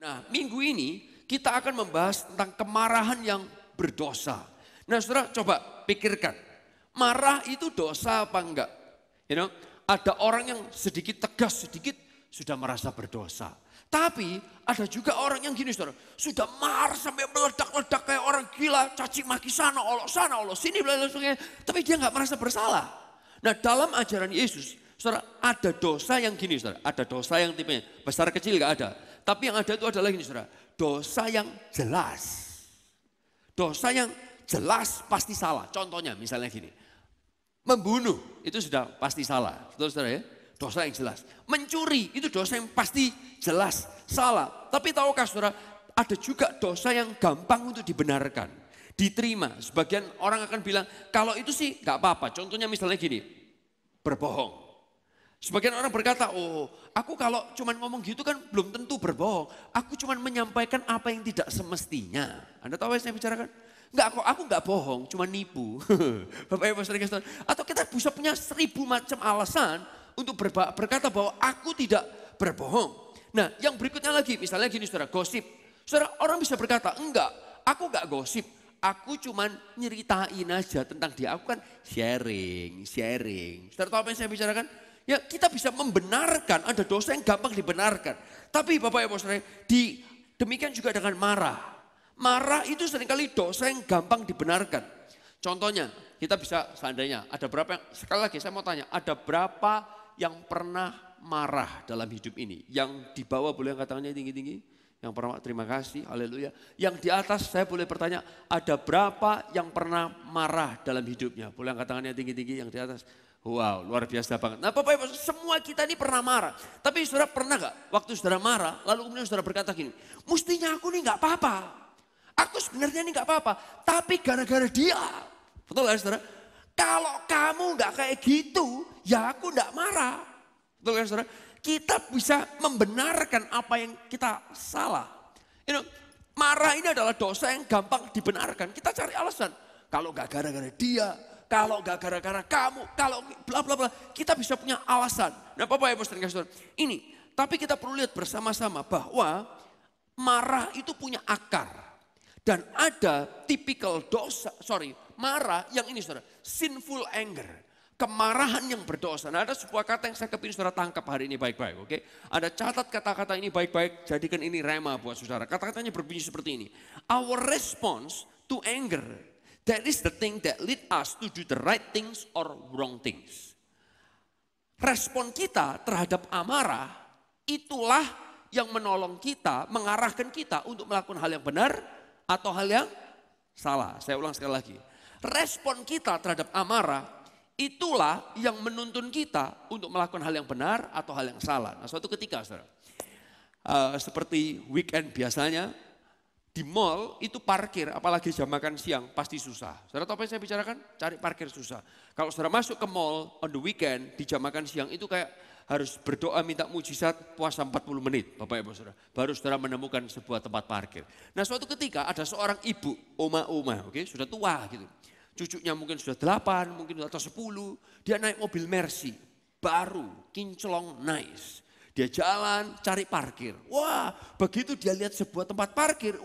Nah, minggu ini kita akan membahas tentang kemarahan yang berdosa. Nah, saudara coba pikirkan, marah itu dosa apa enggak? Ada orang yang sedikit tegas, sedikit sudah merasa berdosa. Tapi ada juga orang yang gini saudara, sudah marah sampai meledak-ledak kayak orang gila, caci maki sana, olok sini, tapi dia nggak merasa bersalah. Nah, dalam ajaran Yesus, saudara, ada dosa yang gini saudara, ada dosa yang tipenya besar kecil nggak ada. Tapi yang ada itu adalah gini saudara, dosa yang jelas. Dosa yang jelas pasti salah. Contohnya misalnya gini, membunuh itu sudah pasti salah. Betul saudara ya? Dosa yang jelas. Mencuri itu dosa yang pasti jelas salah. Tapi tahukah saudara, ada juga dosa yang gampang untuk dibenarkan, diterima. Sebagian orang akan bilang, kalau itu sih gak apa-apa. Contohnya misalnya gini, berbohong. Sebagian orang berkata, oh aku kalau cuman ngomong gitu kan belum tentu berbohong. Aku cuman menyampaikan apa yang tidak semestinya. Anda tahu yang saya bicarakan? Enggak kok, aku enggak bohong, cuma nipu. Bapak Ibu Saudara, atau kita bisa punya 1000 macam alasan untuk berkata bahwa aku tidak berbohong. Nah, yang berikutnya lagi, misalnya gini saudara, gosip. Saudara, orang bisa berkata, enggak, aku enggak gosip. Aku cuman nyeritain aja tentang dia. Aku kan sharing. Saudara tahu apa yang saya bicarakan? Ya, kita bisa membenarkan, ada dosa yang gampang dibenarkan. Tapi Bapak Ibu Saudara, demikian juga dengan marah. Marah itu seringkali dosa yang gampang dibenarkan. Contohnya, kita bisa seandainya ada berapa, sekali lagi saya mau tanya, ada berapa yang pernah marah dalam hidup ini? Yang di bawah boleh angkat tangannya tinggi-tinggi? Yang pernah, terima kasih, haleluya. Yang di atas saya boleh bertanya, ada berapa yang pernah marah dalam hidupnya? Boleh angkat tangannya tinggi-tinggi yang di atas? Wow, luar biasa banget. Nah Bapak Ibu, semua kita ini pernah marah. Tapi saudara pernah gak waktu saudara marah, lalu kemudian saudara berkata gini, mestinya aku nih gak apa-apa. Aku sebenarnya ini gak apa-apa, tapi gara-gara dia. Betul gak saudara? Kalau kamu gak kayak gitu, ya aku gak marah. Betul gak saudara? Kita bisa membenarkan apa yang kita salah. Marah ini adalah dosa yang gampang dibenarkan. Kita cari alasan. Kalau gak gara-gara dia, kalau gak gara-gara kamu, kalau bla bla bla, kita bisa punya alasan. Nah Bapak Ibu Saudara, ini, tapi kita perlu lihat bersama-sama bahwa marah itu punya akar. Dan ada tipikal marah yang ini saudara, sinful anger, kemarahan yang berdosa. Nah ada sebuah kata yang saya kepingin saudara tangkap hari ini baik-baik, oke? Ada catat kata-kata ini baik-baik, jadikan ini rema buat saudara. Kata-katanya berbunyi seperti ini. Our response to anger, that is the thing that lead us to do the right things or wrong things. Respon kita terhadap amarah, itulah yang menolong kita, mengarahkan kita untuk melakukan hal yang benar, atau hal yang salah. Saya ulang sekali lagi. Respon kita terhadap amarah, itulah yang menuntun kita untuk melakukan hal yang benar atau hal yang salah. Nah suatu ketika saudara, seperti weekend biasanya, di mall itu parkir, apalagi jam makan siang pasti susah. Saudara tahu apa yang saya bicarakan? Cari parkir susah. Kalau saudara masuk ke mall on the weekend, di jam makan siang itu kayak harus berdoa minta mujizat puasa 40 menit Bapak Ibu Saudara. Baru saudara menemukan sebuah tempat parkir. Nah suatu ketika ada seorang ibu, oma, oke, sudah tua gitu. Cucunya mungkin sudah 8, mungkin atau 10. Dia naik mobil Mercy, baru, kinclong, nice. Dia jalan cari parkir. Wah begitu dia lihat sebuah tempat parkir,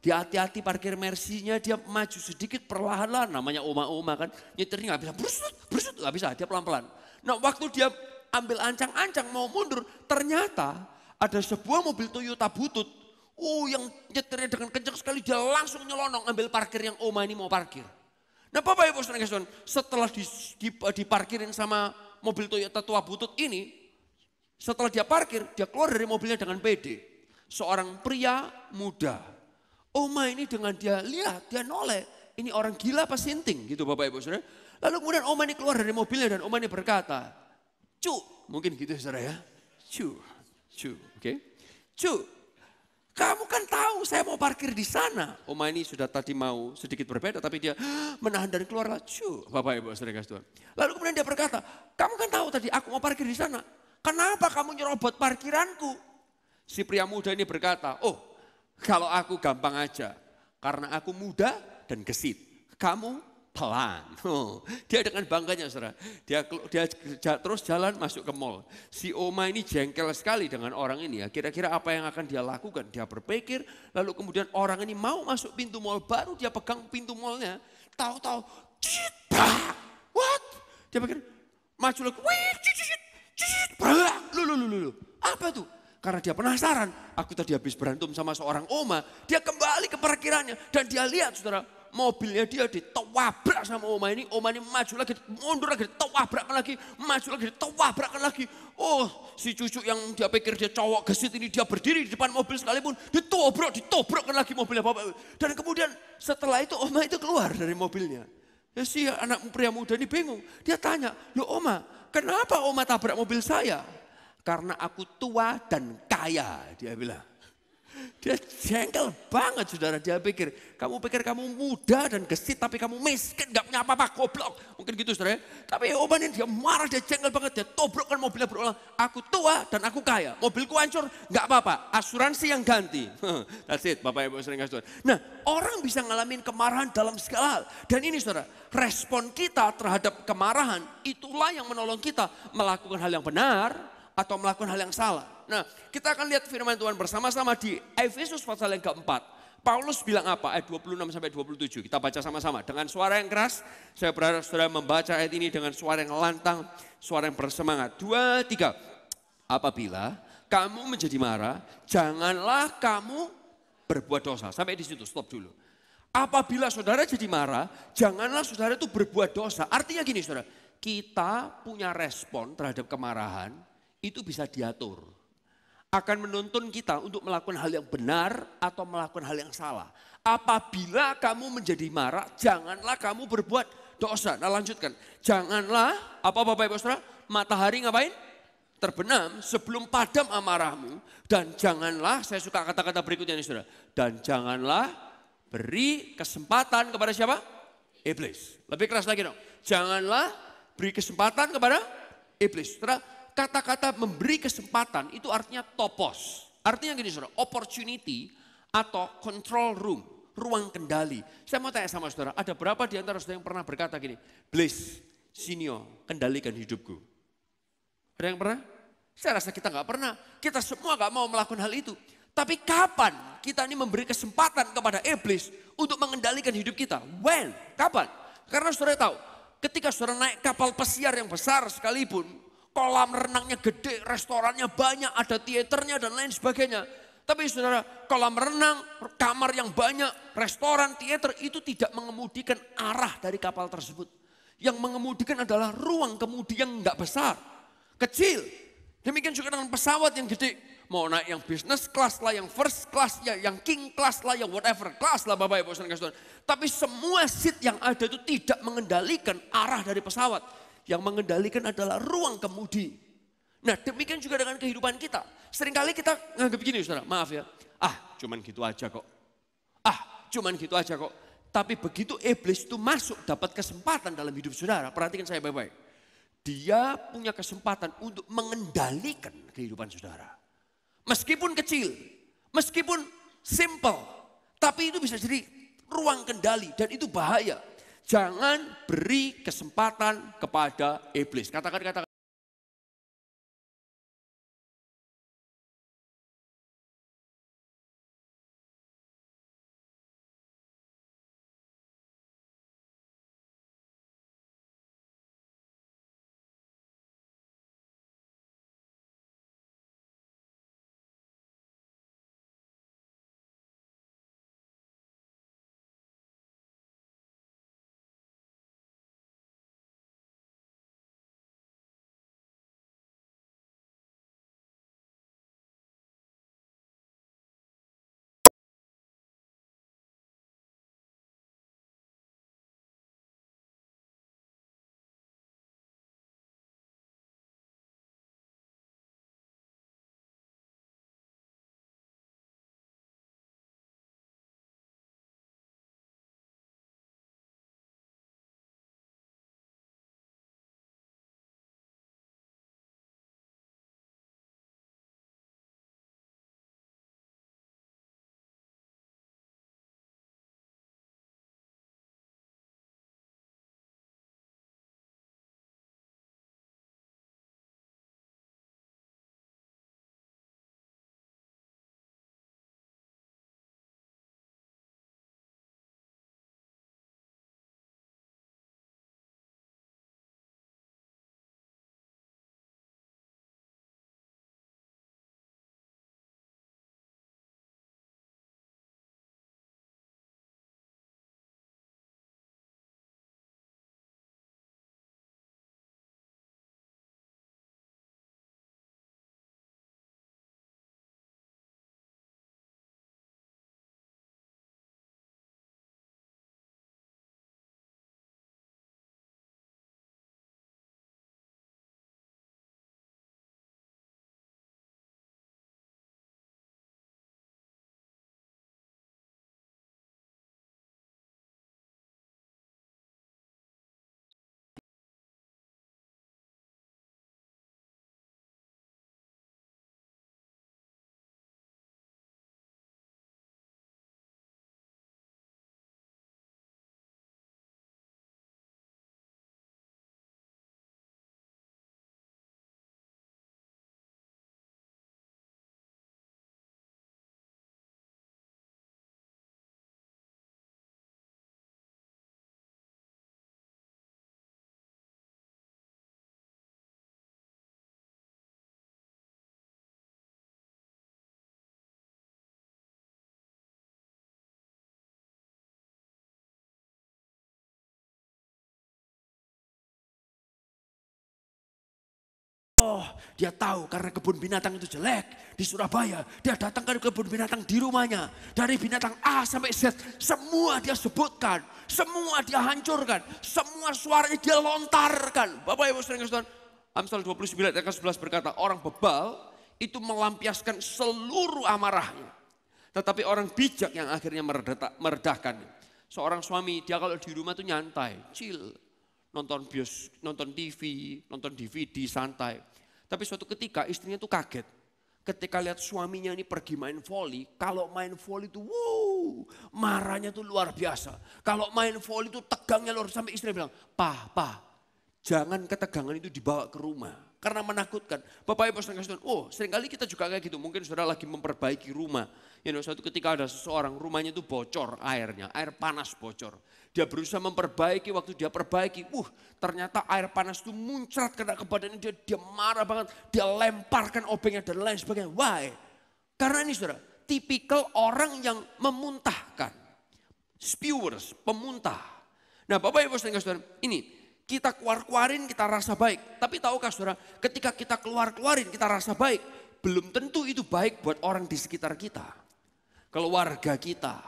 dia hati-hati parkir Mercy-nya, dia maju sedikit perlahan-lahan. Namanya oma kan, nyetirnya gak bisa, brusut, gak bisa, dia pelan-pelan. Nah waktu dia ambil ancang-ancang mau mundur, ternyata ada sebuah mobil Toyota butut. Yang nyetirnya dengan kencang sekali, dia langsung nyelonong ambil parkir yang oma ini mau parkir. Nah Bapak Ibu Saudara, setelah diparkirin sama mobil Toyota tua butut ini, setelah dia parkir, dia keluar dari mobilnya dengan pede. Seorang pria muda. Oma ini dengan dia lihat, dia noleh. Ini orang gila apa sinting gitu Bapak Ibu Saudara. Lalu kemudian oma ini keluar dari mobilnya dan oma ini berkata, Cu, mungkin gitu saudara ya. Cu, oke. Cu, kamu kan tahu saya mau parkir di sana. Oma ini sudah tadi mau sedikit berbeda tapi dia menahan dan keluarlah. Cu, Bapak Ibu saudara kasih Tuhan. Lalu kemudian dia berkata, kamu kan tahu tadi aku mau parkir di sana. Kenapa kamu nyerobot parkiranku? Si pria muda ini berkata, kalau aku gampang aja. Karena aku muda dan gesit. Kamu pelan. Dia dengan bangganya saudara. Dia terus jalan masuk ke mall. Si Oma ini jengkel sekali dengan orang ini ya. Kira-kira apa yang akan dia lakukan? Dia berpikir lalu kemudian orang ini mau masuk pintu mall. Baru dia pegang pintu mallnya. Tahu-tahu. What? Dia pikir maju lagi. Lu. Apa tuh? Karena dia penasaran, aku tadi habis berantem sama seorang Oma, dia kembali ke parkirannya dan dia lihat saudara, mobilnya dia ditewabrak sama Oma ini maju lagi, mundur lagi, ditewabrakan lagi, maju lagi, ditewabrakan lagi. Oh, si cucu yang dia pikir dia cowok gesit ini, dia berdiri di depan mobil sekalipun, ditobrakkan lagi mobilnya bapak. Dan kemudian setelah itu Oma itu keluar dari mobilnya. Ya si anak pria muda ini bingung, dia tanya, loh Oma, kenapa Oma tabrak mobil saya? Karena aku tua dan kaya, dia bilang. Dia jengkel banget saudara, dia pikir kamu muda dan gesit tapi kamu miskin, gak punya apa-apa, goblok. Mungkin gitu saudara. Tapi Oma ini dia marah, dia jengkel banget, dia tobrokkan mobilnya berulang. Aku tua dan aku kaya, mobilku hancur, gak apa-apa, asuransi yang ganti. That's it, Bapak Ibu sering kasih. Nah, orang bisa ngalamin kemarahan dalam segala hal. Dan ini saudara, respon kita terhadap kemarahan itulah yang menolong kita melakukan hal yang benar atau melakukan hal yang salah. Nah, kita akan lihat firman Tuhan bersama-sama di Efesus pasal yang keempat. Paulus bilang apa? Ayat 26 sampai 27. Kita baca sama-sama dengan suara yang keras. Saya berharap saudara membaca ayat ini dengan suara yang lantang, suara yang bersemangat. 2, 3. Apabila kamu menjadi marah, janganlah kamu berbuat dosa. Sampai di situ, stop dulu. Apabila saudara jadi marah, janganlah saudara itu berbuat dosa. Artinya gini saudara, kita punya respon terhadap kemarahan, itu bisa diatur. Akan menuntun kita untuk melakukan hal yang benar atau melakukan hal yang salah. Apabila kamu menjadi marah, janganlah kamu berbuat dosa. Nah lanjutkan, janganlah, apa Bapak Ibu Saudara, matahari ngapain? Terbenam sebelum padam amarahmu. Dan janganlah, saya suka kata-kata berikutnya nih saudara. Dan janganlah beri kesempatan kepada siapa? Iblis. Lebih keras lagi dong. Janganlah beri kesempatan kepada iblis. Saudara, kata-kata memberi kesempatan itu artinya topos. Artinya gini saudara, opportunity atau control room, ruang kendali. Saya mau tanya sama saudara, ada berapa di antara saudara yang pernah berkata gini, please, Sinio, kendalikan hidupku. Ada yang pernah? Saya rasa kita nggak pernah. Kita semua nggak mau melakukan hal itu. Tapi kapan kita ini memberi kesempatan kepada iblis untuk mengendalikan hidup kita? When? Kapan? Karena saudara tahu, ketika saudara naik kapal pesiar yang besar sekalipun, kolam renangnya gede, restorannya banyak, ada teaternya dan lain sebagainya. Tapi saudara, kolam renang, kamar yang banyak, restoran, teater itu tidak mengemudikan arah dari kapal tersebut. Yang mengemudikan adalah ruang kemudi yang enggak besar, kecil. Demikian juga dengan pesawat yang gede. Mau naik yang business class lah, yang first class, ya, yang king class lah, yang whatever class lah Bapak Ibu Saudara. Tapi semua seat yang ada itu tidak mengendalikan arah dari pesawat. Yang mengendalikan adalah ruang kemudi. Nah demikian juga dengan kehidupan kita. Seringkali kita nganggap begini saudara, maaf ya. Cuman gitu aja kok. Cuman gitu aja kok. Tapi begitu iblis itu masuk dapat kesempatan dalam hidup saudara. Perhatikan saya baik-baik. Dia punya kesempatan untuk mengendalikan kehidupan saudara. Meskipun kecil, meskipun simple. Tapi itu bisa jadi ruang kendali dan itu bahaya. Jangan beri kesempatan kepada iblis. Katakan Oh, dia tahu karena kebun binatang itu jelek di Surabaya. Dia datang ke kebun binatang di rumahnya. Dari binatang A sampai Z, semua dia sebutkan. Semua dia hancurkan. Semua suaranya dia lontarkan. Bapak Ibu Saudara, Amsal 29 ayat 11 berkata, orang bebal itu melampiaskan seluruh amarahnya. Tetapi orang bijak yang akhirnya meredahkan. Seorang suami, dia kalau di rumah tuh nyantai, chill. Nonton TV, nonton DVD, santai. Tapi suatu ketika istrinya tuh kaget. Ketika lihat suaminya ini pergi main volley, kalau main volley itu marahnya tuh luar biasa. Kalau main volley itu tegangnya luar sampai istrinya bilang, "Pa, jangan ketegangan itu dibawa ke rumah." Karena menakutkan. Bapak Ibu Saudara, seringkali kita juga kayak gitu. Mungkin saudara lagi memperbaiki rumah. Suatu ketika ada seseorang rumahnya itu bocor airnya, air panas bocor. Dia berusaha memperbaiki, waktu dia perbaiki, ternyata air panas itu muncrat kena ke badannya, dia marah banget, dia lemparkan obengnya dan lain sebagainya. Why? Karena ini saudara, tipikal orang yang memuntahkan. Spewers, pemuntah. Nah Bapak Ibu Saudara, ini kita keluarin kita rasa baik. Tapi tahukah saudara, ketika kita keluarin kita rasa baik, belum tentu itu baik buat orang di sekitar kita. Keluarga kita,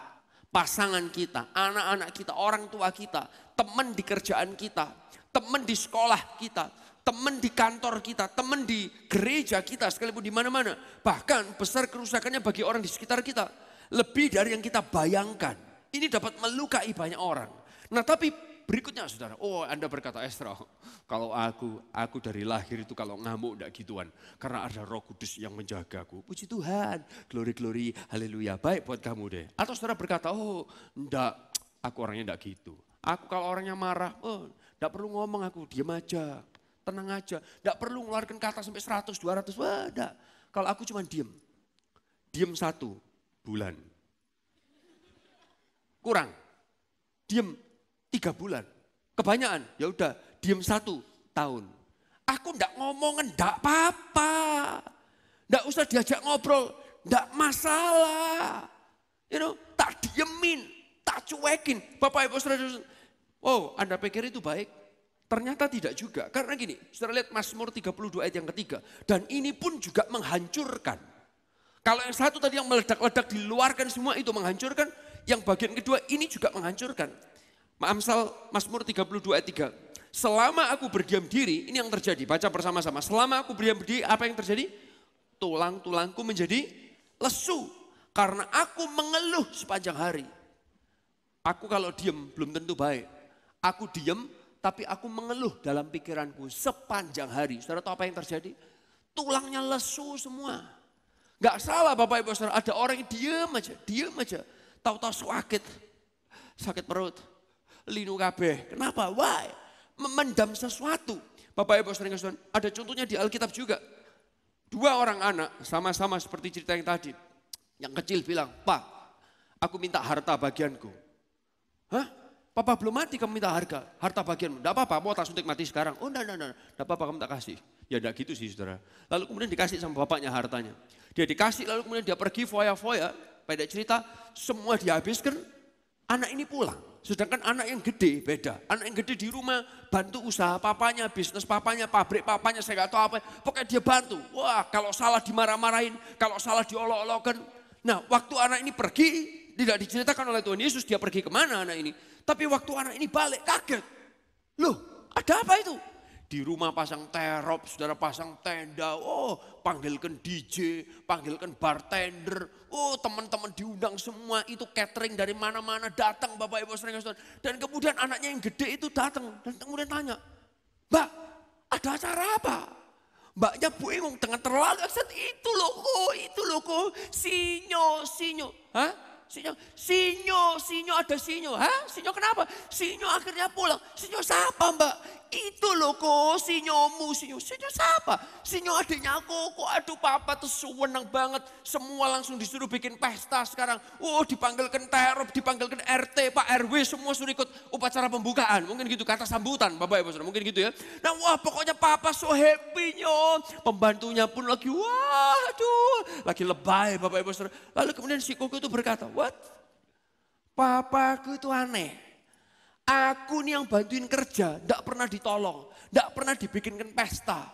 pasangan kita, anak-anak kita, orang tua kita, teman di kerjaan kita, teman di sekolah kita, teman di kantor kita, teman di gereja kita, sekalipun di mana-mana. Bahkan besar kerusakannya bagi orang di sekitar kita. Lebih dari yang kita bayangkan. Ini dapat melukai banyak orang. Nah tapi berikutnya saudara, Anda berkata, Esra, kalau aku dari lahir itu kalau ngamuk enggak gituan. Karena ada Roh Kudus yang menjagaku. Puji Tuhan, glory, haleluya, baik buat kamu deh. Atau saudara berkata, enggak, aku orangnya enggak gitu. Aku kalau orangnya marah, enggak perlu ngomong, aku diam aja, tenang aja. Enggak perlu ngeluarkan kata sampai 100, 200, enggak. Kalau aku cuma diam 1 bulan. Kurang, diam 3 bulan, kebanyakan, ya udah diem 1 tahun. Aku ndak ngomongin, ndak apa-apa, ndak usah diajak ngobrol, ndak masalah. Tak diemin, tak cuekin. Bapak Ibu Saudara, Anda pikir itu baik? Ternyata tidak juga. Karena gini, saudara lihat Mazmur 32 ayat yang ketiga. Dan ini pun juga menghancurkan. Kalau yang satu tadi yang meledak-ledak diluarkan semua itu menghancurkan. Yang bagian kedua ini juga menghancurkan. Mazmur 32 ayat 3. Selama aku berdiam diri, ini yang terjadi. Baca bersama-sama. Selama aku berdiam diri, apa yang terjadi? Tulang-tulangku menjadi lesu. Karena aku mengeluh sepanjang hari. Aku kalau diam belum tentu baik. Aku diam tapi aku mengeluh dalam pikiranku sepanjang hari. Saudara tahu apa yang terjadi? Tulangnya lesu semua. Gak salah Bapak Ibu Saudara, ada orang yang diam aja. Tahu-tahu sakit perut. Linu kabeh. Kenapa? Why? Memendam sesuatu. Bapak Ibu Saudara, ada contohnya di Alkitab juga. 2 orang anak sama-sama seperti cerita yang tadi. Yang kecil bilang, "Pak, aku minta harta bagianku." "Hah? Papa belum mati kamu minta harta bagianmu." "Enggak apa-apa, mau tak suntik mati sekarang." "Oh enggak apa-apa kamu tak kasih." Ya enggak gitu sih saudara. Lalu kemudian dikasih sama bapaknya hartanya. Dia dikasih lalu kemudian dia pergi foya-foya. Pada cerita semua dihabiskan, anak ini pulang. Sedangkan anak yang gede beda. Anak yang gede di rumah bantu usaha papanya, bisnis papanya, pabrik papanya, saya gak tahu apa. Pokoknya dia bantu. Wah kalau salah dimarah-marahin, kalau salah diolok-olokkan. Nah waktu anak ini pergi, tidak diceritakan oleh Tuhan Yesus dia pergi kemana anak ini. Tapi waktu anak ini balik kaget. Loh ada apa itu? Di rumah pasang terop, saudara pasang tenda, panggilkan DJ, panggilkan bartender, teman-teman diundang semua, itu catering dari mana-mana datang Bapak Ibu Saudara. Dan kemudian anaknya yang gede itu datang dan kemudian tanya, "Mbak, ada acara apa?" Mbaknya bingung dengan terlalu aksen, itu loh kok, sinyo. Hah? Sinyo ada sinyo. Hah? Sinyo kenapa? Sinyo akhirnya pulang. Sinyo siapa Mbak? Itu loh kok sinyomu. Sinyo siapa? Sinyo adiknya aku. Aduh papa tuh seneng banget. Semua langsung disuruh bikin pesta sekarang. Dipanggilkan terop, dipanggilkan RT, Pak RW semua suruh ikut upacara pembukaan. Mungkin gitu kata sambutan Bapak Ibu Saudara. Mungkin gitu ya. Nah pokoknya papa so happy-nya. Pembantunya pun lagi lagi lebay Bapak Ibu Saudara. Lalu kemudian si Koko itu berkata, "What? Papaku itu aneh. Aku nih yang bantuin kerja, enggak pernah ditolong, enggak pernah dibikinkan pesta.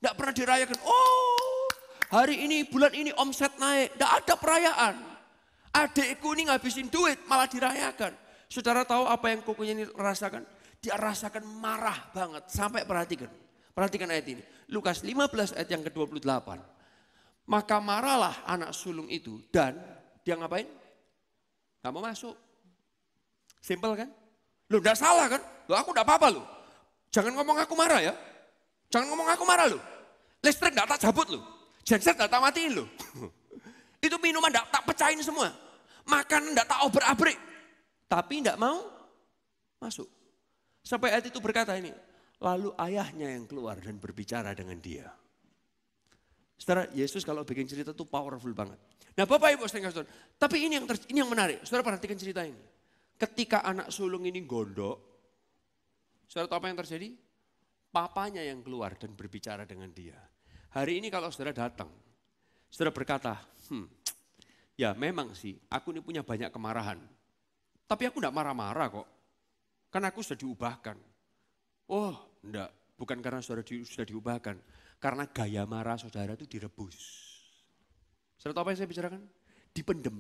Tidak pernah dirayakan. Oh, hari ini, bulan ini omset naik. Tidak ada perayaan. Adikku ini ngabisin duit, malah dirayakan. Saudara tahu apa yang kokonya ini rasakan? Dia rasakan marah banget. Sampai perhatikan. Perhatikan ayat ini. Lukas 15 ayat yang ke-28. Maka marahlah anak sulung itu. Dan dia ngapain? Gak mau masuk. Simpel kan? Loh enggak salah kan? Loh aku enggak apa-apa loh. Jangan ngomong aku marah ya. Jangan ngomong aku marah loh. Listrik enggak tak cabut loh. Genset enggak tak matiin loh. Itu minuman enggak tak pecahin semua. Makanan enggak tak obrak-abrik. Tapi enggak mau masuk. Sampai ayat itu berkata ini. Lalu ayahnya yang keluar dan berbicara dengan dia. Saudara, Yesus kalau bikin cerita itu powerful banget. Nah Bapak Ibu saudara, tapi ini yang menarik. Saudara perhatikan cerita ini. Ketika anak sulung ini gondok, saudara tahu apa yang terjadi? Papanya yang keluar dan berbicara dengan dia. Hari ini kalau saudara datang, saudara berkata, ya memang sih aku ini punya banyak kemarahan. Tapi aku enggak marah-marah kok. Karena aku sudah diubahkan. Oh enggak, bukan karena saudara sudah diubahkan. Karena gaya marah saudara itu direbus. Saudara tahu apa yang saya bicarakan? Dipendem.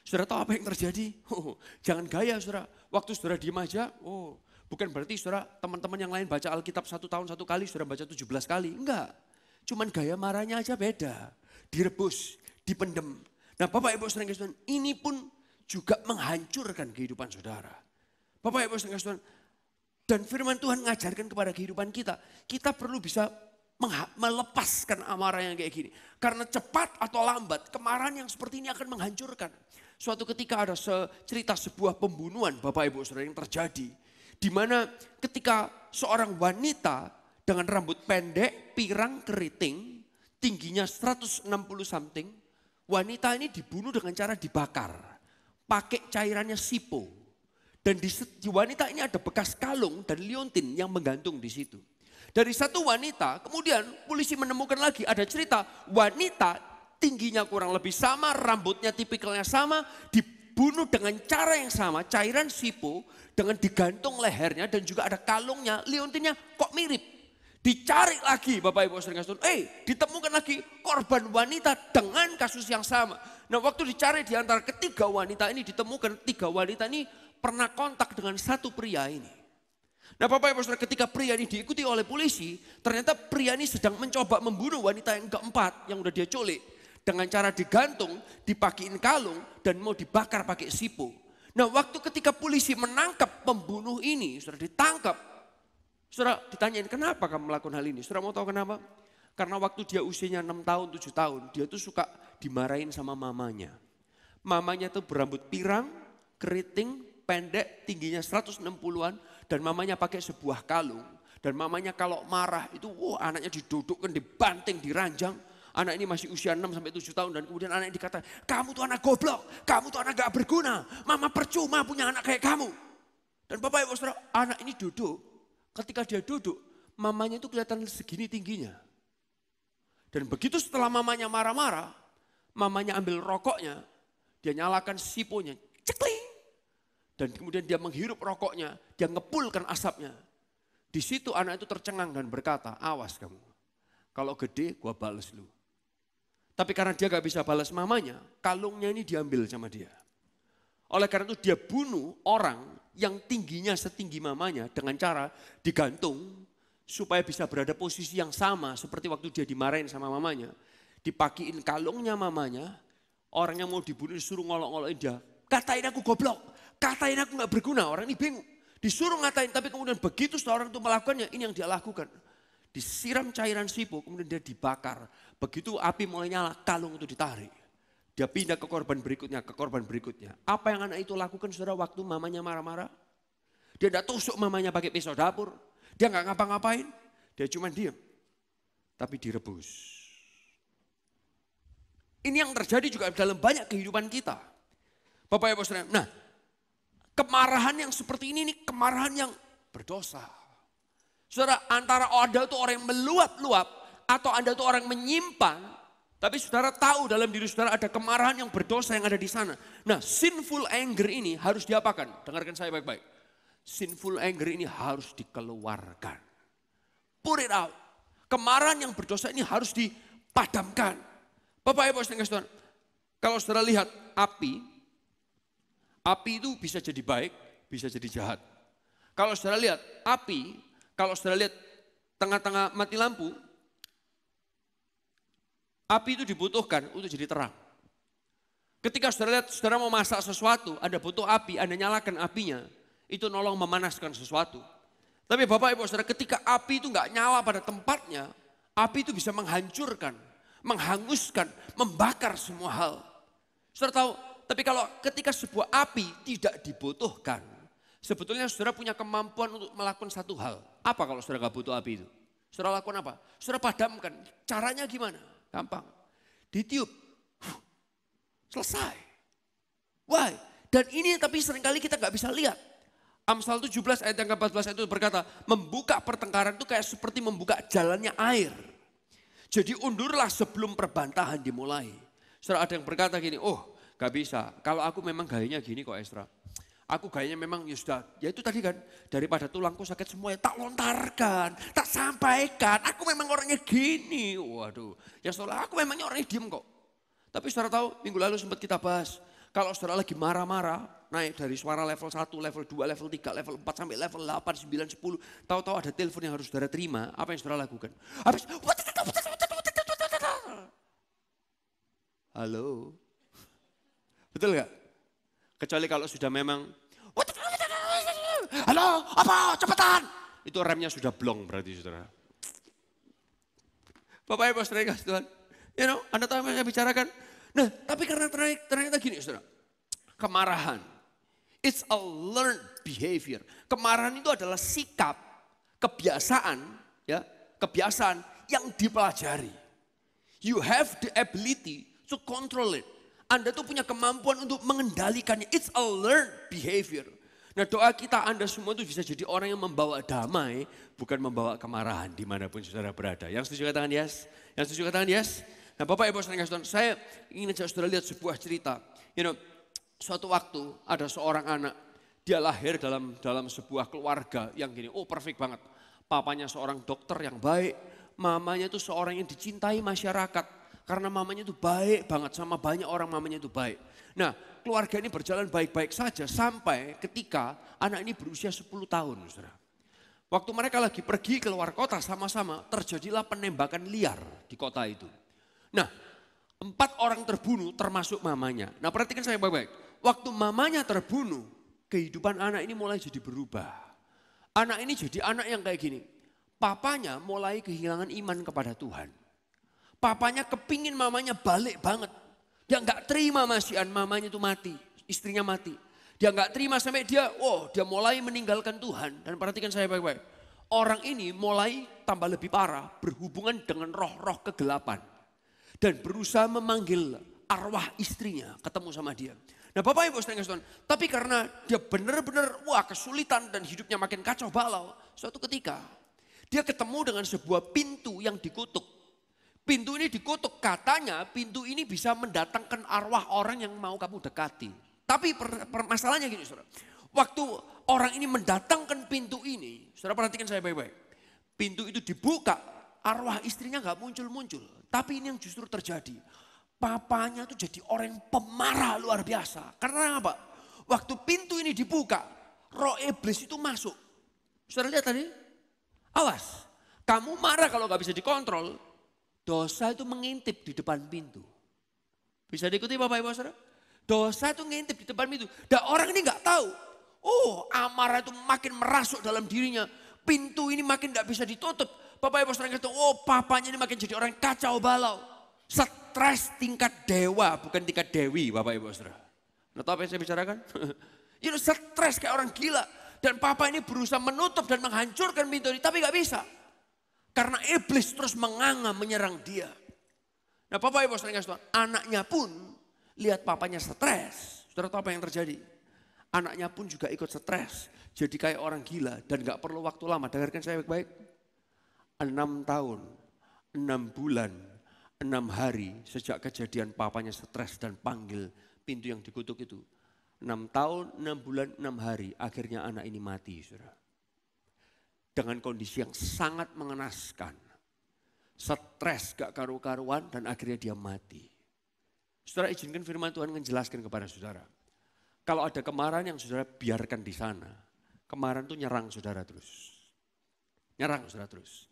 Saudara tahu apa yang terjadi? Oh, jangan gaya saudara. Waktu saudara diem aja, bukan berarti saudara teman-teman yang lain baca Alkitab 1 tahun 1 kali, saudara baca 17 kali. Enggak, cuman gaya marahnya aja beda. Direbus, dipendem. Nah Bapak Ibu saudara, ini pun juga menghancurkan kehidupan saudara. Bapak Ibu saudara, dan firman Tuhan mengajarkan kepada kehidupan kita. Kita perlu bisa melepaskan amarah yang kayak gini. Karena cepat atau lambat, kemarahan yang seperti ini akan menghancurkan. Suatu ketika ada cerita sebuah pembunuhan Bapak Ibu Saudara yang terjadi. Di mana ketika seorang wanita dengan rambut pendek, pirang, keriting, tingginya 160 something. Wanita ini dibunuh dengan cara dibakar. Pakai cairannya sipo. Dan di wanita ini ada bekas kalung dan liontin yang menggantung di situ. Dari satu wanita, kemudian polisi menemukan lagi ada cerita wanita tingginya kurang lebih sama, rambutnya tipikalnya sama, dibunuh dengan cara yang sama, cairan sipo dengan digantung lehernya dan juga ada kalungnya, liontinnya kok mirip. Dicari lagi Bapak Ibu Saudara, ditemukan lagi korban wanita dengan kasus yang sama. Nah waktu dicari di antara ketiga wanita ini ditemukan 3 wanita ini pernah kontak dengan satu pria ini. Nah Bapak Ibu Saudara, ketika pria ini diikuti oleh polisi, ternyata pria ini sedang mencoba membunuh wanita yang keempat yang udah dia culik. Dengan cara digantung, dipakein kalung dan mau dibakar pakai sipo. Nah waktu ketika polisi menangkap pembunuh ini, saudara ditangkap. Saudara ditanyain kenapa kamu melakukan hal ini? Saudara mau tahu kenapa? Karena waktu dia usianya 6 tahun, 7 tahun, dia tuh suka dimarahin sama mamanya. Mamanya tuh berambut pirang, keriting, pendek, tingginya 160-an. Dan mamanya pakai sebuah kalung. Dan mamanya kalau marah itu anaknya didudukkan, dibanting, diranjang. Anak ini masih usia 6 sampai 7 tahun. Dan kemudian anak ini dikatakan, kamu tuh anak goblok, kamu tuh anak gak berguna. Mama percuma punya anak kayak kamu. Dan Bapak Ibu Saudara, anak ini duduk. Ketika dia duduk, mamanya itu kelihatan segini tingginya. Dan begitu setelah mamanya marah-marah, mamanya ambil rokoknya, dia nyalakan siponya, cekling. Dan kemudian dia menghirup rokoknya, dia ngepulkan asapnya. Di situ anak itu tercengang dan berkata, awas kamu. Kalau gede gua bales lu. Tapi karena dia gak bisa balas mamanya, kalungnya ini diambil sama dia. Oleh karena itu dia bunuh orang yang tingginya setinggi mamanya dengan cara digantung. Supaya bisa berada posisi yang sama seperti waktu dia dimarahin sama mamanya. Dipakiin kalungnya mamanya, orang yang mau dibunuh disuruh ngolok-ngolokin dia. Katain aku goblok. Katain aku gak berguna, orang ini bingung. Disuruh ngatain, tapi kemudian begitu seorang itu melakukannya, ini yang dia lakukan. Disiram cairan sipo, kemudian dia dibakar. Begitu api mulai nyala, kalung itu ditarik. Dia pindah ke korban berikutnya, Apa yang anak itu lakukan saudara waktu mamanya marah-marah? Dia tidak tusuk mamanya pakai pisau dapur. Dia gak ngapa-ngapain, dia cuma diam. Tapi direbus. Ini yang terjadi juga dalam banyak kehidupan kita. Bapak Ibu Saudara, nah kemarahan yang seperti ini kemarahan yang berdosa. Saudara, antara Anda itu orang yang meluap-luap atau Anda itu orang yang menyimpan, tapi saudara tahu dalam diri saudara ada kemarahan yang berdosa yang ada di sana. Nah, sinful anger ini harus diapakan? Dengarkan saya baik-baik. Sinful anger ini harus dikeluarkan. Put it out. Kemarahan yang berdosa ini harus dipadamkan. Bapak Ibu sekalian Tuhan, kalau saudara lihat api itu bisa jadi baik, bisa jadi jahat. Kalau saudara lihat api, kalau saudara lihat tengah-tengah mati lampu, api itu dibutuhkan untuk jadi terang. Ketika saudara lihat, saudara mau masak sesuatu, Anda butuh api, Anda nyalakan apinya, itu nolong memanaskan sesuatu. Tapi Bapak Ibu saudara, ketika api itu nggak nyala pada tempatnya, api itu bisa menghancurkan, menghanguskan, membakar semua hal. Saudara tahu, tapi kalau ketika sebuah api tidak dibutuhkan, sebetulnya saudara punya kemampuan untuk melakukan satu hal. Apa kalau saudara nggak butuh api itu? Saudara lakukan apa? Saudara padamkan. Caranya gimana? Gampang. Ditiup. Selesai. Why? Dan ini tapi seringkali kita nggak bisa lihat. Amsal 17 ayat yang ke-14 itu berkata, membuka pertengkaran itu kayak seperti membuka jalannya air. Jadi undurlah sebelum perbantahan dimulai. Saudara ada yang berkata gini, oh gak bisa, kalau aku memang gayanya gini kok Esra. Aku gayanya memang ya sudah, ya itu tadi kan, daripada tulangku sakit semua ya tak lontarkan, tak sampaikan, aku memang orangnya gini. Waduh, ya saudara aku memangnya orangnya diem kok. Tapi saudara tahu minggu lalu sempat kita bahas, kalau saudara lagi marah-marah, naik dari suara level 1, level 2, level 3, level 4 sampai level 8, 9, 10. Tahu-tahu ada telepon yang harus saudara terima, apa yang saudara lakukan? Habis, halo, betul gak? Kecuali kalau sudah memang, halo, apa, cepetan. Itu remnya sudah blong berarti saudara. Bapak Ibu saudara kasih Tuhan, Anda tahu yang saya bicarakan. Nah, tapi karena ternyata gini saudara, kemarahan, it's a learned behavior. Kemarahan itu adalah sikap, kebiasaan, ya, kebiasaan yang dipelajari. You have the ability to control it. Anda tuh punya kemampuan untuk mengendalikannya. It's a learned behavior. Nah doa kita Anda semua tuh bisa jadi orang yang membawa damai, bukan membawa kemarahan dimanapun saudara berada. Yang setuju katakan yes? Yang setuju katakan yes? Nah Bapak Ibu saudara, saya ingin ajak saudara lihat sebuah cerita. Suatu waktu ada seorang anak, dia lahir dalam sebuah keluarga yang gini, oh perfect banget. Papanya seorang dokter yang baik, mamanya itu seorang yang dicintai masyarakat. Karena mamanya itu baik banget, sama banyak orang mamanya itu baik. Nah keluarga ini berjalan baik-baik saja sampai ketika anak ini berusia 10 tahun. Saudara. Waktu mereka lagi pergi keluar kota sama-sama, terjadilah penembakan liar di kota itu. Nah 4 orang terbunuh termasuk mamanya. Nah perhatikan saya baik-baik. Waktu mamanya terbunuh, kehidupan anak ini mulai jadi berubah. Anak ini jadi anak yang kayak gini. Papanya mulai kehilangan iman kepada Tuhan. Papanya kepingin mamanya balik banget. Dia nggak terima masihan mamanya itu mati, istrinya mati. Dia nggak terima sampai dia mulai meninggalkan Tuhan. Dan perhatikan saya baik-baik. Orang ini mulai tambah lebih parah berhubungan dengan roh-roh kegelapan. Dan berusaha memanggil arwah istrinya ketemu sama dia. Nah Bapak Ibu saudara, tapi karena dia benar-benar kesulitan dan hidupnya makin kacau balau. Suatu ketika dia ketemu dengan sebuah pintu yang dikutuk. Pintu ini dikutuk, katanya pintu ini bisa mendatangkan arwah orang yang mau kamu dekati. Tapi masalahnya gini saudara, waktu orang ini mendatangkan pintu ini, saudara perhatikan saya baik-baik. Pintu itu dibuka, arwah istrinya gak muncul-muncul. Tapi ini yang justru terjadi. Papanya tuh jadi orang yang pemarah luar biasa. Karena apa? Waktu pintu ini dibuka, roh iblis itu masuk. Saudara lihat tadi? Awas, kamu marah kalau gak bisa dikontrol. Dosa itu mengintip di depan pintu. Bisa diikuti Bapak Ibu Saudara? Dosa itu ngintip di depan pintu. Dan orang ini gak tahu. Oh amarah itu makin merasuk dalam dirinya. Pintu ini makin gak bisa ditutup. Bapak Ibu Saudara kata, papanya ini makin jadi orang kacau balau. Stres tingkat dewa, bukan tingkat dewi Bapak Ibu Saudara. Nah tahu apa yang saya bicarakan? Itu stres kayak orang gila. Dan papa ini berusaha menutup dan menghancurkan pintu ini, tapi gak bisa. Karena iblis terus menganga menyerang dia. Nah Bapak Ibu saudara, anaknya pun lihat papanya stres. Saudara tahu apa yang terjadi? Anaknya pun juga ikut stres. Jadi kayak orang gila dan gak perlu waktu lama. Dengarkan saya baik-baik. 6 tahun, 6 bulan, 6 hari sejak kejadian papanya stres dan panggil pintu yang dikutuk itu. 6 tahun, 6 bulan, 6 hari akhirnya anak ini mati saudara. Dengan kondisi yang sangat mengenaskan. stres, gak karu-karuan, dan akhirnya dia mati. Saudara izinkan firman Tuhan menjelaskan kepada saudara. Kalau ada kemarahan yang saudara biarkan di sana, kemarahan itu nyerang saudara terus. Nyerang saudara terus.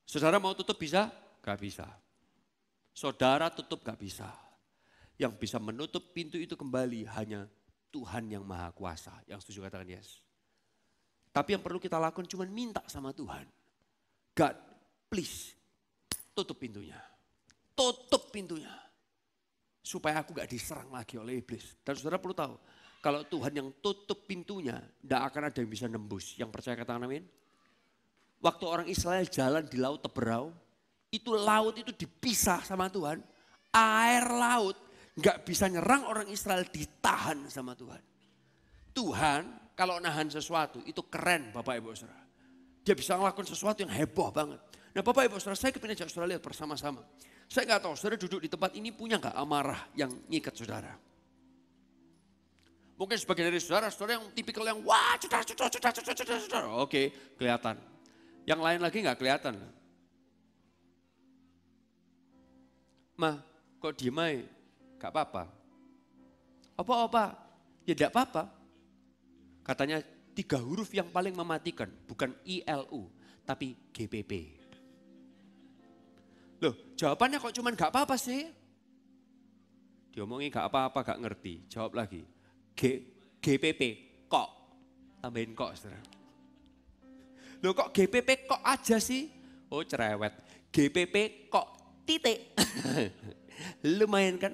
Saudara mau tutup bisa? Gak bisa. Saudara tutup gak bisa. Yang bisa menutup pintu itu kembali hanya Tuhan yang maha kuasa. Yang setuju katakan yes. Tapi yang perlu kita lakukan cuma minta sama Tuhan. God, please, tutup pintunya. Tutup pintunya. Supaya aku gak diserang lagi oleh iblis. Dan saudara perlu tahu, kalau Tuhan yang tutup pintunya, tidak akan ada yang bisa nembus. Yang percaya katakan amin. Waktu orang Israel jalan di laut Teberau, itu laut itu dipisah sama Tuhan. Air laut gak bisa nyerang orang Israel, ditahan sama Tuhan. Tuhan kalau nahan sesuatu itu keren Bapak Ibu Saudara. Dia bisa melakukan sesuatu yang heboh banget. Nah Bapak Ibu Saudara, saya kepingin ajak saudara lihat bersama-sama. Saya gak tahu saudara duduk di tempat ini punya gak amarah yang ngikat saudara. Mungkin sebagian dari saudara yang tipikal yang wah cedar. Oke, kelihatan. Yang lain lagi gak kelihatan. Ma, kok diem aja? Gak apa-apa. Apa-apa? Ya tidak apa-apa. Katanya 3 huruf yang paling mematikan. Bukan ILU, tapi GPP. Loh, jawabannya kok cuman gak apa-apa sih? Diomongin gak apa-apa, gak ngerti. Jawab lagi. GPP, kok. Tambahin kok, saudara. Loh kok GPP kok aja sih? Oh cerewet. GPP kok titik. Lumayan kan?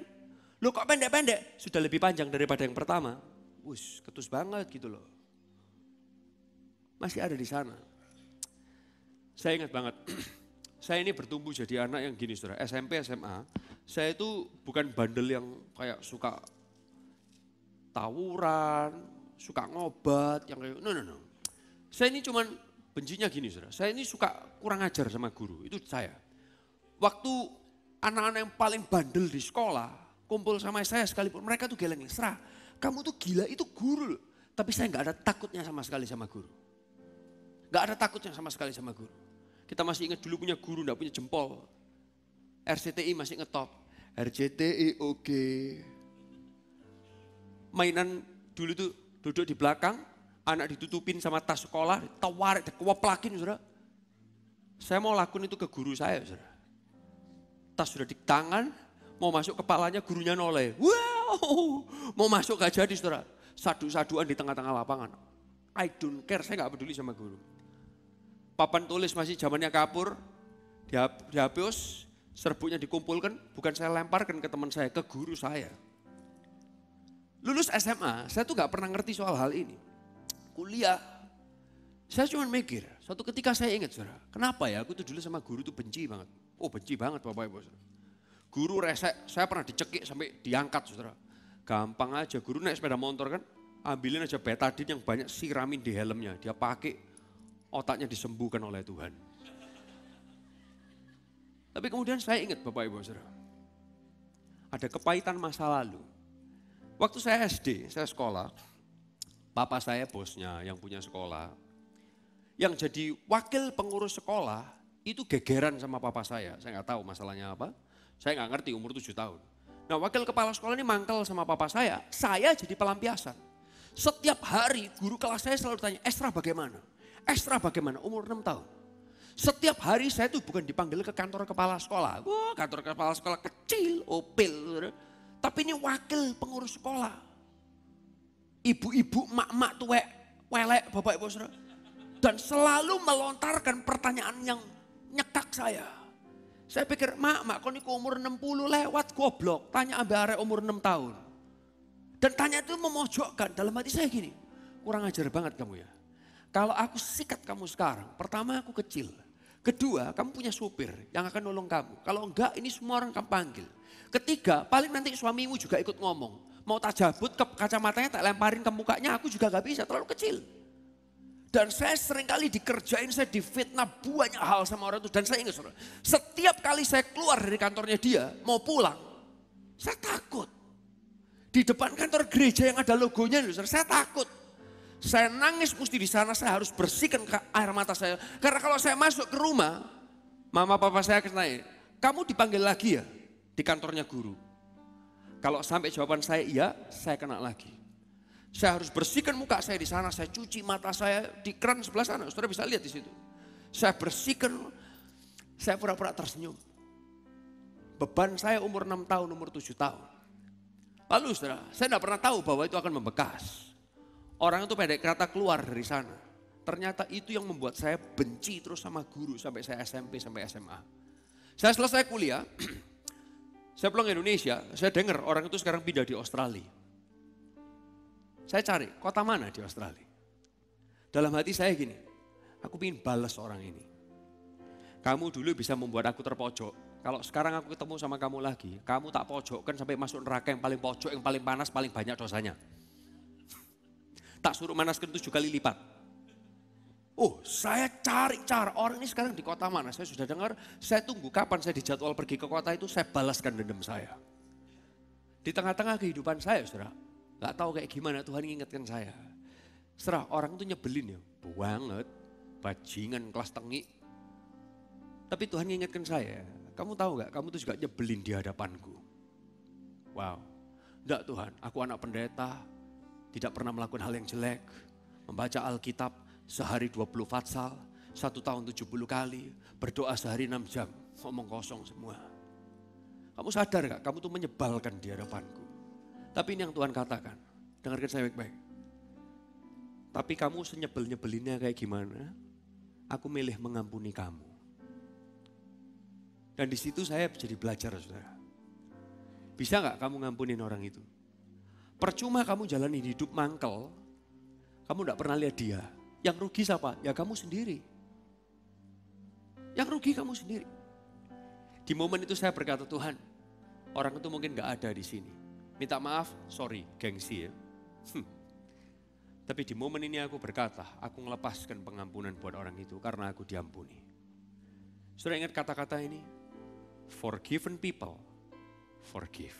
Loh kok pendek-pendek? Sudah lebih panjang daripada yang pertama. Wush, ketus banget gitu loh. Masih ada di sana. Saya ingat banget. Saya ini bertumbuh jadi anak yang gini saudara. SMP, SMA. Saya itu bukan bandel yang kayak suka tawuran, suka ngobat. Yang kayak no. Saya ini cuman bencinya gini saudara. Saya ini suka kurang ajar sama guru. Itu saya. Waktu anak-anak yang paling bandel di sekolah, kumpul sama saya sekalipun, mereka tuh geleng, Serah, kamu tuh gila, itu guru. Tapi saya gak ada takutnya sama sekali sama guru. Gak ada takutnya sama sekali sama guru. Kita masih ingat dulu punya guru, gak punya jempol. RCTI masih ngetop. RCTI oke. Mainan dulu tuh duduk di belakang, anak ditutupin sama tas sekolah, ditawarin, dikewaplakin saudara. Saya mau lakuin itu ke guru saya saudara. Tas sudah di tangan, mau masuk kepalanya gurunya noleh. Wow, mau masuk gak jadi saudara. Sadu-saduan di tengah-tengah lapangan. I don't care, saya gak peduli sama guru. Papan tulis masih zamannya kapur, dihapus, serbuknya dikumpulkan, bukan saya lemparkan ke teman saya, ke guru saya. Lulus SMA, saya tuh gak pernah ngerti soal hal ini. Kuliah, saya cuma mikir, suatu ketika saya ingat saudara, kenapa ya aku tuh dulu sama guru tuh benci banget. Oh benci banget Bapak Ibu saudara. Guru resek, saya pernah dicekik sampai diangkat saudara. Gampang aja, guru naik sepeda motor kan, ambilin aja betadin yang banyak siramin di helmnya. Dia pakai, otaknya disembuhkan oleh Tuhan. Tapi kemudian saya ingat Bapak Ibu saudara, ada kepahitan masa lalu. Waktu saya SD, saya sekolah, papa saya bosnya yang punya sekolah. Yang jadi wakil pengurus sekolah itu gegeran sama papa saya nggak tahu masalahnya apa. Saya nggak ngerti umur 7 tahun. Nah wakil kepala sekolah ini mangkel sama papa saya jadi pelampiasan. Setiap hari guru kelas saya selalu tanya, Esra bagaimana? Esra bagaimana? Umur 6 tahun. Setiap hari saya tuh bukan dipanggil ke kantor kepala sekolah. Wah kantor kepala sekolah kecil, opil. Tapi ini wakil pengurus sekolah. Ibu-ibu, mak-mak tuwek, welek Bapak Ibu Saudara. Dan selalu melontarkan pertanyaan yang nyekak saya. Saya pikir, mak kau ini umur 60 lewat goblok. Tanya ambil arek umur 6 tahun. Dan tanya itu memojokkan. Dalam hati saya gini, kurang ajar banget kamu ya. Kalau aku sikat kamu sekarang, pertama aku kecil. Kedua, kamu punya supir yang akan nolong kamu. Kalau enggak, ini semua orang kamu panggil. Ketiga, paling nanti suamimu juga ikut ngomong. Mau tajabut ke kacamatanya tak lemparin ke mukanya, aku juga gak bisa, terlalu kecil. Dan saya seringkali dikerjain, saya difitnah banyak hal sama orang itu. Dan saya ingat saudara, setiap kali saya keluar dari kantornya dia, mau pulang, saya takut. Di depan kantor gereja yang ada logonya, saudara, saya takut. Saya nangis mesti di sana, saya harus bersihkan air mata saya. Karena kalau saya masuk ke rumah, Mama papa saya akan tanya, kamu dipanggil lagi ya di kantornya guru? Kalau sampai jawaban saya iya, saya kena lagi. Saya harus bersihkan muka saya di sana, saya cuci mata saya di keran sebelah sana. Saudara bisa lihat di situ. Saya bersihkan, saya pura-pura tersenyum. Beban saya umur 6 tahun, umur 7 tahun. Lalu saudara, saya tidak pernah tahu bahwa itu akan membekas. Orang itu pendek kata keluar dari sana. Ternyata itu yang membuat saya benci terus sama guru sampai saya SMP, sampai SMA. Saya selesai kuliah, saya pulang ke Indonesia, saya dengar orang itu sekarang pindah di Australia. Saya cari kota mana di Australia. Dalam hati saya gini, aku ingin balas orang ini. Kamu dulu bisa membuat aku terpojok. Kalau sekarang aku ketemu sama kamu lagi, kamu tak pojokkan sampai masuk neraka yang paling pojok, yang paling panas, paling banyak dosanya. Tak suruh manaskan 7 kali lipat. Oh, saya cari cara orang ini sekarang di kota mana. Saya sudah dengar, saya tunggu kapan saya dijadwal pergi ke kota itu, saya balaskan dendam saya. Di tengah-tengah kehidupan saya, saudara, gak tahu kayak gimana Tuhan ngingetkan saya. Saudara, orang itu nyebelin ya, banget, bajingan kelas tengi. Tapi Tuhan ngingetkan saya, kamu tahu gak, kamu tuh juga nyebelin di hadapanku. Wow, enggak Tuhan, aku anak pendeta, tidak pernah melakukan hal yang jelek, membaca Alkitab sehari 20 fatsal, 1 tahun 70 kali, berdoa sehari 6 jam, ngomong kosong semua. Kamu sadar gak, kamu tuh menyebalkan di hadapanku. Tapi ini yang Tuhan katakan, dengarkan saya baik-baik. Tapi kamu senyebel-nyebelinnya kayak gimana, aku milih mengampuni kamu. Dan di situ saya jadi belajar, saudara. Bisa gak kamu ngampunin orang itu? Percuma kamu jalanin hidup mangkel, kamu gak pernah lihat dia. Yang rugi siapa? Ya kamu sendiri. Yang rugi kamu sendiri. Di momen itu saya berkata, Tuhan, orang itu mungkin gak ada di sini. Minta maaf, sorry, gengsi ya. Tapi di momen ini aku berkata, aku melepaskan pengampunan buat orang itu karena aku diampuni. Sudah ingat kata-kata ini? Forgiven people, forgive.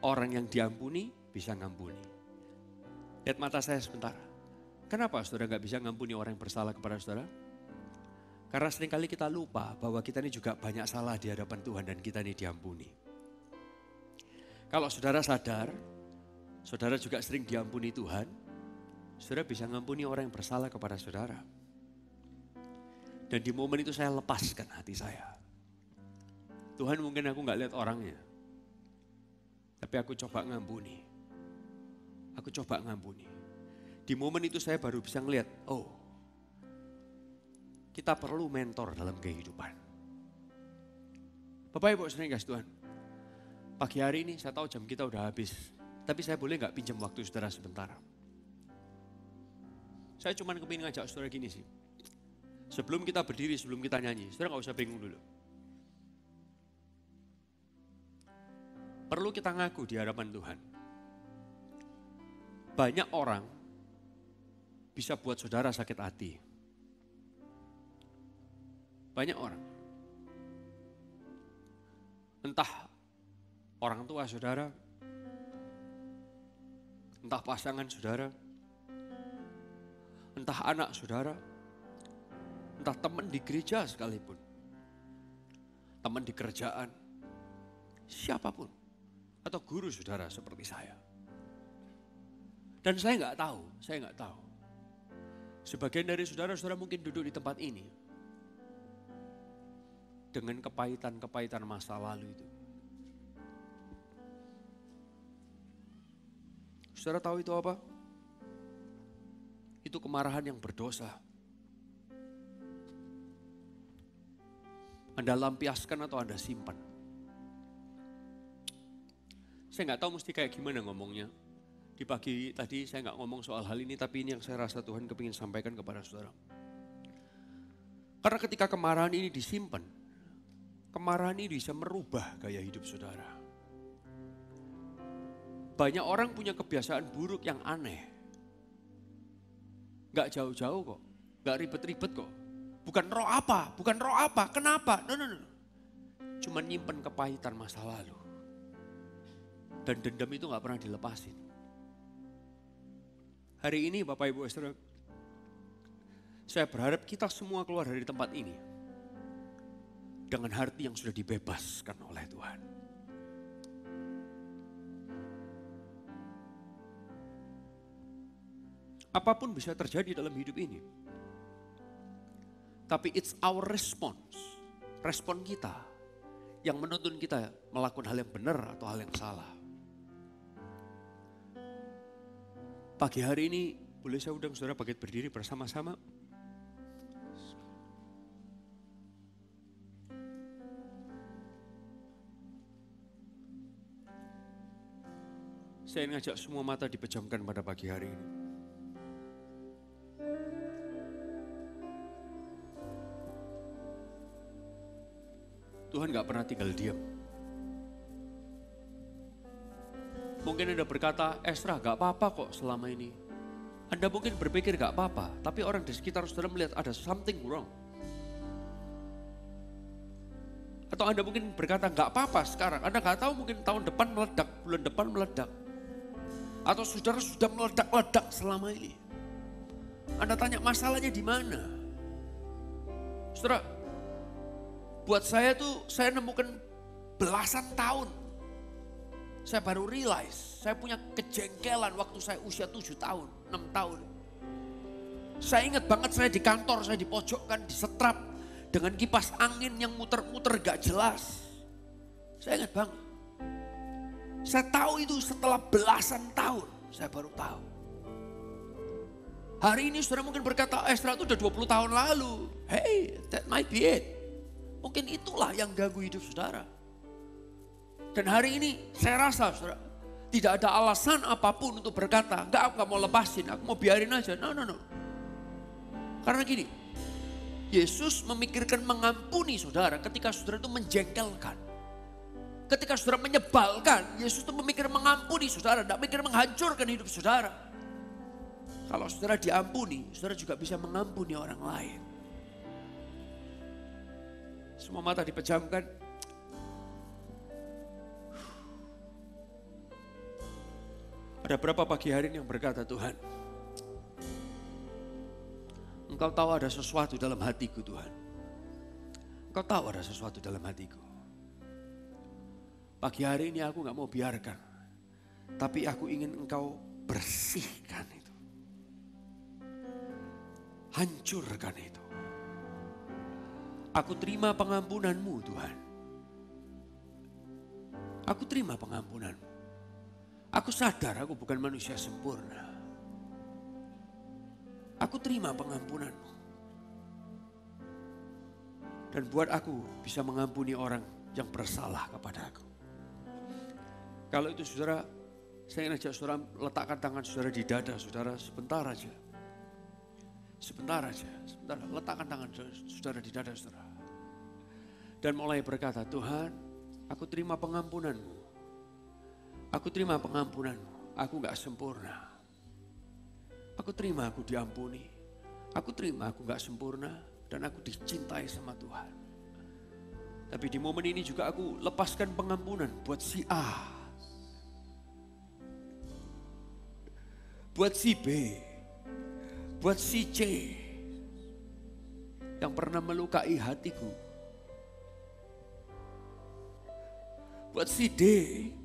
Orang yang diampuni bisa ngampuni. Lihat mata saya sebentar. Kenapa saudara gak bisa ngampuni orang yang bersalah kepada saudara? Karena seringkali kita lupa bahwa kita ini juga banyak salah di hadapan Tuhan dan kita ini diampuni. Kalau saudara sadar, saudara juga sering diampuni Tuhan, saudara bisa ngampuni orang yang bersalah kepada saudara. Dan di momen itu saya lepaskan hati saya. Tuhan mungkin aku gak lihat orangnya, tapi aku coba ngampuni. Aku coba ngampuni. Di momen itu saya baru bisa ngelihat, oh kita perlu mentor dalam kehidupan. Bapak Ibu sering kasih Tuhan. Pagi hari ini saya tahu jam kita udah habis. Tapi saya boleh gak pinjam waktu saudara sebentar? Saya cuma kepingin ngajak saudara gini sih. Sebelum kita berdiri, sebelum kita nyanyi, saudara gak usah bingung dulu. Perlu kita ngaku di hadapan Tuhan. Banyak orang bisa buat saudara sakit hati. Banyak orang. Entah orang tua saudara, entah pasangan saudara, entah anak saudara, entah teman di gereja sekalipun, teman di kerjaan, siapapun, atau guru saudara seperti saya. Dan saya nggak tahu. Sebagian dari saudara-saudara mungkin duduk di tempat ini dengan kepahitan-kepahitan masa lalu itu. Saudara tahu itu apa? Itu kemarahan yang berdosa. Anda lampiaskan atau Anda simpan. Saya nggak tahu mesti kayak gimana ngomongnya. Di pagi tadi saya nggak ngomong soal hal ini, tapi ini yang saya rasa Tuhan kepingin sampaikan kepada saudara. Karena ketika kemarahan ini disimpan, kemarahan ini bisa merubah gaya hidup saudara. Banyak orang punya kebiasaan buruk yang aneh. Gak jauh-jauh kok, gak ribet-ribet kok. Bukan roh apa, kenapa? No. Cuma nyimpen kepahitan masa lalu. Dan dendam itu gak pernah dilepasin. Hari ini Bapak Ibu Saudara, saya berharap kita semua keluar dari tempat ini dengan hati yang sudah dibebaskan oleh Tuhan. Apapun bisa terjadi dalam hidup ini. Tapi it's our response, respon kita yang menuntun kita melakukan hal yang benar atau hal yang salah. Pagi hari ini boleh saya undang saudara bangkit berdiri bersama-sama. Saya ngajak semua mata dipejamkan pada pagi hari ini. Tuhan gak pernah tinggal diam. Mungkin Anda berkata, Esra gak apa-apa kok selama ini. Anda mungkin berpikir gak apa-apa, tapi orang di sekitar saudara melihat ada something wrong. Atau Anda mungkin berkata gak apa-apa sekarang, Anda gak tahu mungkin tahun depan meledak, bulan depan meledak. Atau saudara sudah meledak-ledak selama ini. Anda tanya masalahnya di mana? Saudara, buat saya tuh, saya nemukan belasan tahun. Saya baru realize, saya punya kejengkelan waktu saya usia 7 tahun, 6 tahun. Saya ingat banget saya di kantor, saya dipojokkan, disetrap dengan kipas angin yang muter-muter gak jelas. Saya ingat banget. Saya tahu itu setelah belasan tahun, saya baru tahu. Hari ini saudara mungkin berkata, Esra itu udah 20 tahun lalu. Hey, that might be it. Mungkin itulah yang ganggu hidup saudara. Dan hari ini saya rasa saudara, tidak ada alasan apapun untuk berkata, enggak, aku gak mau lepasin, aku mau biarin aja. No. Karena gini, Yesus memikirkan mengampuni saudara ketika saudara itu menjengkelkan. Ketika saudara menyebalkan, Yesus itu memikir mengampuni saudara, tidak mikir menghancurkan hidup saudara. Kalau saudara diampuni, saudara juga bisa mengampuni orang lain. Semua mata dipejamkan. Ada berapa pagi hari ini yang berkata, Tuhan, Engkau tahu ada sesuatu dalam hatiku Tuhan. Engkau tahu ada sesuatu dalam hatiku. Pagi hari ini aku gak mau biarkan. Tapi aku ingin Engkau bersihkan itu. Hancurkan itu. Aku terima pengampunanmu Tuhan. Aku terima pengampunanmu. Aku sadar aku bukan manusia sempurna. Aku terima pengampunanmu. Dan buat aku bisa mengampuni orang yang bersalah kepada aku. Kalau itu saudara, saya ingin ajak saudara letakkan tangan saudara di dada saudara sebentar aja. Sebentar aja, sebentar. Letakkan tangan saudara di dada saudara. Dan mulai berkata, Tuhan, aku terima pengampunanmu. Aku terima pengampunanmu. Aku gak sempurna. Aku terima aku diampuni. Aku terima aku gak sempurna. Dan aku dicintai sama Tuhan. Tapi di momen ini juga aku lepaskan pengampunan buat si A. Buat si B. Buat si C. Yang pernah melukai hatiku. Buat si D,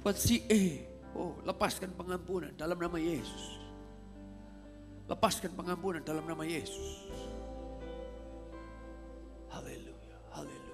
buat si E. Oh, lepaskan pengampunan dalam nama Yesus. Lepaskan pengampunan dalam nama Yesus. Haleluya, haleluya.